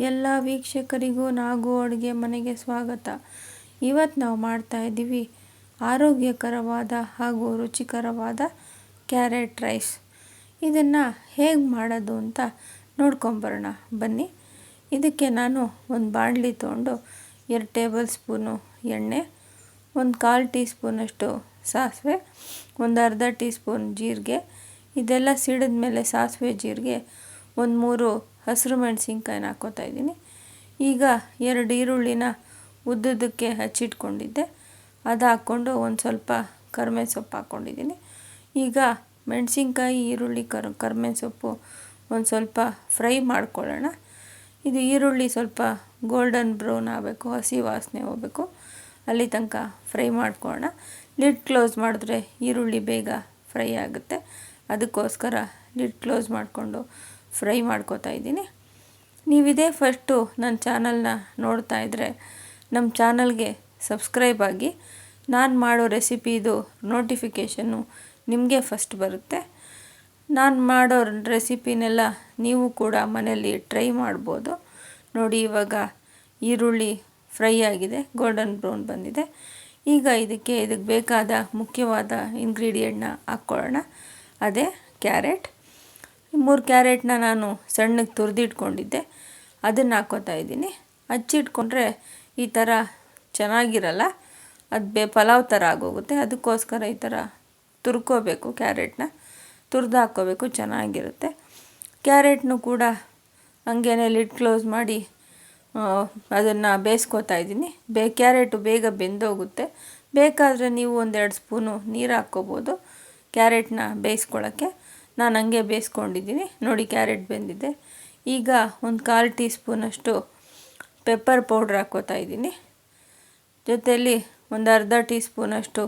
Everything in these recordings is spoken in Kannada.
ಎಲ್ಲ ವೀಕ್ಷಕರಿಗೂ ನಾಗು ಅಡುಗೆ ಮನೆಗೆ ಸ್ವಾಗತ. ಇವತ್ತು ನಾವು ಮಾಡ್ತಾ ಇದ್ದೀವಿ ಆರೋಗ್ಯಕರವಾದ ಹಾಗೂ ರುಚಿಕರವಾದ ಕ್ಯಾರೆಟ್ ರೈಸ್. ಇದನ್ನು ಹೇಗೆ ಮಾಡೋದು ಅಂತ ನೋಡ್ಕೊಂಬರೋಣ ಬನ್ನಿ. ಇದಕ್ಕೆ ನಾನು ಒಂದು ಬಾಣಲಿ ತೊಗೊಂಡು 2 ಟೇಬಲ್ ಸ್ಪೂನು ಎಣ್ಣೆ, ಒಂದು 1/4 ಟೀ ಸ್ಪೂನಷ್ಟು ಸಾಸಿವೆ, ಒಂದು ಅರ್ಧ ಟೀ ಸ್ಪೂನ್ ಜೀರಿಗೆ, ಇದೆಲ್ಲ ಸಿಡಿದ ಮೇಲೆ ಸಾಸಿವೆ ಜೀರಿಗೆ, ಒಂದು 3 ಹಸಿರು ಮೆಣಸಿನ್ಕಾಯಿನ ಹಾಕ್ಕೋತಾ ಇದ್ದೀನಿ. ಈಗ 2 ಈರುಳ್ಳಿನ ಉದ್ದುದಕ್ಕೆ ಹಚ್ಚಿಟ್ಕೊಂಡಿದ್ದೆ, ಅದು ಹಾಕ್ಕೊಂಡು ಒಂದು ಸ್ವಲ್ಪ ಕರಿಬೇವು ಸೊಪ್ಪು ಹಾಕ್ಕೊಂಡಿದ್ದೀನಿ. ಈಗ ಮೆಣಸಿನ್ಕಾಯಿ, ಈರುಳ್ಳಿ, ಕರಿಬೇವು ಸೊಪ್ಪು ಒಂದು ಸ್ವಲ್ಪ ಫ್ರೈ ಮಾಡ್ಕೊಳ್ಳೋಣ. ಇದು ಈರುಳ್ಳಿ ಸ್ವಲ್ಪ ಗೋಲ್ಡನ್ ಬ್ರೌನ್ ಆಗಬೇಕು, ಹಸಿ ವಾಸನೆ ಹೋಗಬೇಕು, ಅಲ್ಲಿ ತನಕ ಫ್ರೈ ಮಾಡ್ಕೊಳ್ಳೋಣ. ಲಿಡ್ ಕ್ಲೋಸ್ ಮಾಡಿದ್ರೆ ಈರುಳ್ಳಿ ಬೇಗ ಫ್ರೈ ಆಗುತ್ತೆ, ಅದಕ್ಕೋಸ್ಕರ ಲಿಡ್ ಕ್ಲೋಸ್ ಮಾಡಿಕೊಂಡು ಫ್ರೈ ಮಾಡ್ಕೋತಾ ಇದ್ದೀನಿ. ನೀವಿದೇ ಫಸ್ಟು ನನ್ನ ಚಾನಲ್ನ ನೋಡ್ತಾ ಇದ್ದರೆ ನಮ್ಮ ಚಾನಲ್ಗೆ ಸಬ್ಸ್ಕ್ರೈಬ್ ಆಗಿ. ನಾನು ಮಾಡೋ ರೆಸಿಪಿದು ನೋಟಿಫಿಕೇಷನ್ನು ನಿಮಗೆ ಫಸ್ಟ್ ಬರುತ್ತೆ. ನಾನು ಮಾಡೋ ರೆಸಿಪಿನೆಲ್ಲ ನೀವು ಕೂಡ ಮನೆಯಲ್ಲಿ ಟ್ರೈ ಮಾಡ್ಬೋದು. ನೋಡಿ, ಇವಾಗ ಈರುಳ್ಳಿ ಫ್ರೈ ಆಗಿದೆ, ಗೋಲ್ಡನ್ ಬ್ರೌನ್ ಬಂದಿದೆ. ಈಗ ಇದಕ್ಕೆ ಬೇಕಾದ ಮುಖ್ಯವಾದ ಇಂಗ್ರೀಡಿಯೆಂಟ್ನ ಹಾಕ್ಕೊಳ್ಳೋಣ. ಅದೇ ಕ್ಯಾರೆಟ್. 3 ಕ್ಯಾರೆಟ್ನ ನಾನು ಸಣ್ಣಗೆ ತುರಿದಿಟ್ಕೊಂಡಿದ್ದೆ, ಅದನ್ನು ಹಾಕ್ಕೋತಾ ಇದ್ದೀನಿ. ಹಚ್ಚಿಟ್ಕೊಂಡ್ರೆ ಈ ಥರ ಚೆನ್ನಾಗಿರಲ್ಲ, ಅದು ಪಲಾವ್ ಥರ ಆಗೋಗುತ್ತೆ. ಅದಕ್ಕೋಸ್ಕರ ಈ ಥರ ತುರ್ಕೋಬೇಕು, ಕ್ಯಾರೆಟ್ನ ತುರಿದು ಹಾಕ್ಕೋಬೇಕು, ಚೆನ್ನಾಗಿರುತ್ತೆ. ಕ್ಯಾರೆಟ್ನು ಕೂಡ ಹಂಗೇ ಲಿಡ್ ಕ್ಲೋಸ್ ಮಾಡಿ ಅದನ್ನು ಬೇಯಿಸ್ಕೋತಾ ಇದ್ದೀನಿ. ಕ್ಯಾರೆಟು ಬೇಗ ಬೆಂದೋಗುತ್ತೆ. ಬೇಕಾದರೆ ನೀವು 1-2 ಸ್ಪೂನು ನೀರು ಹಾಕ್ಕೋಬೋದು ಕ್ಯಾರೆಟ್ನ ಬೇಯಿಸ್ಕೊಳ್ಳೋಕ್ಕೆ. ನಾನು ಹಂಗೆ ಬೇಯಿಸ್ಕೊಂಡಿದ್ದೀನಿ. ನೋಡಿ, ಕ್ಯಾರೆಟ್ ಬೆಂದಿದೆ. ಈಗ ಒಂದು 1/4 ಟೀ ಸ್ಪೂನಷ್ಟು ಪೆಪ್ಪರ್ ಪೌಡ್ರ್ ಹಾಕ್ಕೋತಾ ಇದ್ದೀನಿ. ಜೊತೆಯಲ್ಲಿ ಒಂದು ಅರ್ಧ ಟೀ ಸ್ಪೂನಷ್ಟು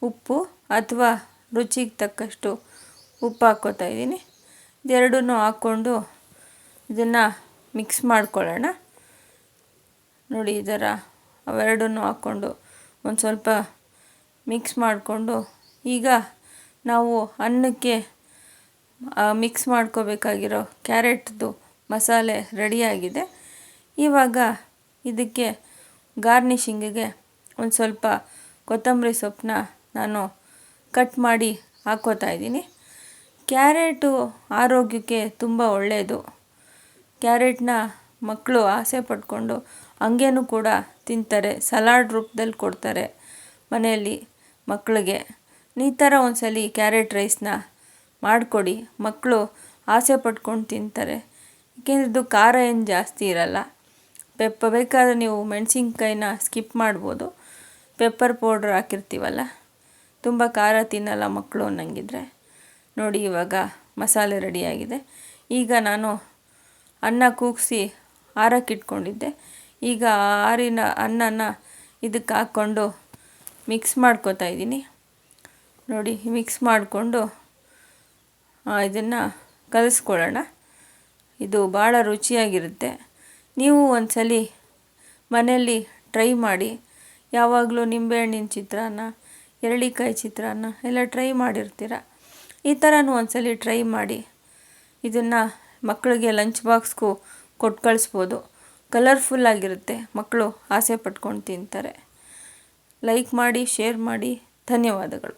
ಉಪ್ಪು ಅಥವಾ ರುಚಿಗೆ ತಕ್ಕಷ್ಟು ಉಪ್ಪು ಹಾಕ್ಕೋತಾ ಇದ್ದೀನಿ. ಇದೆರಡನ್ನೂ ಹಾಕ್ಕೊಂಡು ಇದನ್ನು ಮಿಕ್ಸ್ ಮಾಡ್ಕೊಳ್ಳೋಣ. ನೋಡಿ, ಅವೆರಡನ್ನೂ ಹಾಕ್ಕೊಂಡು ಒಂದು ಸ್ವಲ್ಪ ಮಿಕ್ಸ್ ಮಾಡಿಕೊಂಡು, ಈಗ ನಾವು ಅನ್ನಕ್ಕೆ ಮಿಕ್ಸ್ ಮಾಡ್ಕೋಬೇಕಾಗಿರೋ ಕ್ಯಾರೆಟ್ದು ಮಸಾಲೆ ರೆಡಿಯಾಗಿದೆ. ಇವಾಗ ಇದಕ್ಕೆ ಗಾರ್ನಿಷಿಂಗಿಗೆ ಒಂದು ಸ್ವಲ್ಪ ಕೊತ್ತಂಬರಿ ಸೊಪ್ಪನ್ನ ನಾನು ಕಟ್ ಮಾಡಿ ಹಾಕ್ಕೋತಾ ಇದ್ದೀನಿ. ಕ್ಯಾರೆಟು ಆರೋಗ್ಯಕ್ಕೆ ತುಂಬ ಒಳ್ಳೆಯದು. ಕ್ಯಾರೆಟ್ನ ಮಕ್ಕಳು ಆಸೆ ಪಟ್ಕೊಂಡು ಹಂಗೇನೂ ಕೂಡ ತಿಂತಾರೆ, ಸಲಾಡ್ ರೂಪದಲ್ಲಿ ಕೊಡ್ತಾರೆ ಮನೆಯಲ್ಲಿ ಮಕ್ಕಳಿಗೆ. ಈ ಥರ ಒಂದ್ಸಲಿ ಕ್ಯಾರೆಟ್ ರೈಸ್ನ ಮಾಡಿಕೊಡಿ, ಮಕ್ಕಳು ಆಸೆ ಪಟ್ಕೊಂಡು ತಿಂತಾರೆ. ಏಕೆಂದರೆ ಇದು ಖಾರ ಏನು ಜಾಸ್ತಿ ಇರಲ್ಲ. ಬೇಕಾದರೆ ನೀವು ಮೆಣಸಿನ್ಕಾಯಿನ ಸ್ಕಿಪ್ ಮಾಡ್ಬೋದು, ಪೆಪ್ಪರ್ ಪೌಡ್ರ್ ಹಾಕಿರ್ತೀವಲ್ಲ, ತುಂಬ ಖಾರ ತಿನ್ನಲ್ಲ ಮಕ್ಕಳು ಅನ್ನಂಗಿದ್ರೆ. ನೋಡಿ, ಇವಾಗ ಮಸಾಲೆ ರೆಡಿಯಾಗಿದೆ. ಈಗ ನಾನು ಅನ್ನ ಕೂಗಿಸಿ ಆರಕ್ಕಿಟ್ಕೊಂಡಿದ್ದೆ. ಈಗ ಆರಿನ ಅನ್ನನ ಇದಕ್ಕೆ ಹಾಕ್ಕೊಂಡು ಮಿಕ್ಸ್ ಮಾಡ್ಕೋತಾ ಇದ್ದೀನಿ. ನೋಡಿ, ಮಿಕ್ಸ್ ಮಾಡಿಕೊಂಡು ಇದನ್ನು ಕಲಿಸ್ಕೊಳ್ಳೋಣ. ಇದು ಭಾಳ ರುಚಿಯಾಗಿರುತ್ತೆ. ನೀವು ಒಂದ್ಸಲಿ ಮನೆಯಲ್ಲಿ ಟ್ರೈ ಮಾಡಿ. ಯಾವಾಗಲೂ ನಿಂಬೆಹಣ್ಣಿನ ಚಿತ್ರಾನ್ನ, ಎರಳಿಕಾಯಿ ಚಿತ್ರಾನ್ನ ಎಲ್ಲ ಟ್ರೈ ಮಾಡಿರ್ತೀರ. ಈ ಥರನೂ ಒಂದ್ಸಲಿ ಟ್ರೈ ಮಾಡಿ. ಇದನ್ನು ಮಕ್ಕಳಿಗೆ ಲಂಚ್ ಬಾಕ್ಸ್ಗೂ ಕೊಟ್ಟು ಕಳಿಸ್ಬೋದು. ಕಲರ್ಫುಲ್ಲಾಗಿರುತ್ತೆ, ಮಕ್ಕಳು ಆಸೆ ಪಟ್ಕೊಂಡು ತಿಂತಾರೆ. ಲೈಕ್ ಮಾಡಿ, ಶೇರ್ ಮಾಡಿ. ಧನ್ಯವಾದಗಳು.